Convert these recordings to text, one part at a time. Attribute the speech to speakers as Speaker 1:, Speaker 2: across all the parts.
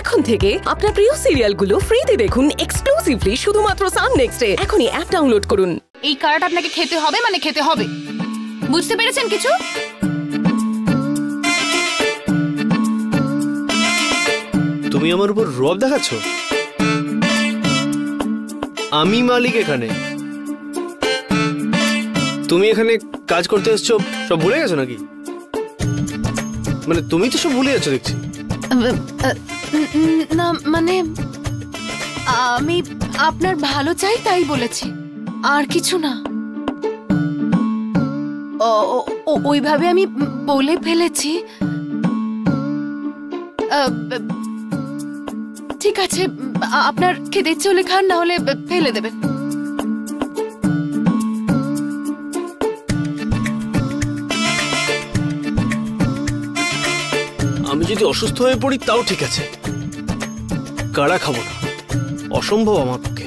Speaker 1: এখন থেকে আপনার প্রিয় সিরিয়ালগুলো ফ্রিতে দেখুন এক্সক্লুসিভলি শুধুমাত্র সান নেক্সটে। এখনই অ্যাপ ডাউনলোড করুন।
Speaker 2: এই কার্ড আপনাকে খেতে হবে, মানে খেতে হবে। বুঝতে পেরেছেন কিছু?
Speaker 3: তুমি আমার উপর রব দেখাচ্ছ? আমি মালিক এখানে, তুমি এখানে কাজ করতে এসছো, সব ভুলে গেছো নাকি? মানে তুমি তো সব ভুলে যাচ্ছ দেখছি।
Speaker 2: না মানে আমি আপনার ভালো চাই তাই বলেছি, আর কিছু না। ওইভাবে আমি বলে ফেলেছি। ঠিক আছে, আপনার খেতে ইচ্ছে হলে খান, না হলে ফেলে দেবেন।
Speaker 3: আমি যদি অসুস্থ হয়ে পড়ি তাও ঠিক আছে, কাড়া খাবো না, অসম্ভব আমার পক্ষে।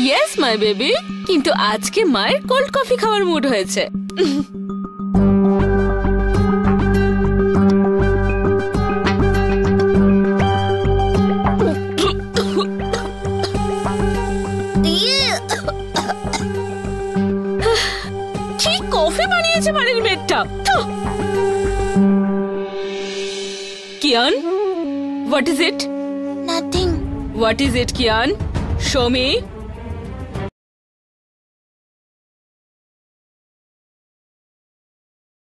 Speaker 4: ইয়েস মাই বেবি, কিন্তু আজকে মায়ের কোল্ড কফি খাওয়ার মুড হয়েছে। কি কফি বানিয়েছে বাড়ির মেয়েটা। Kian, what is it?
Speaker 5: Nothing.
Speaker 4: What is it Kian? Show me.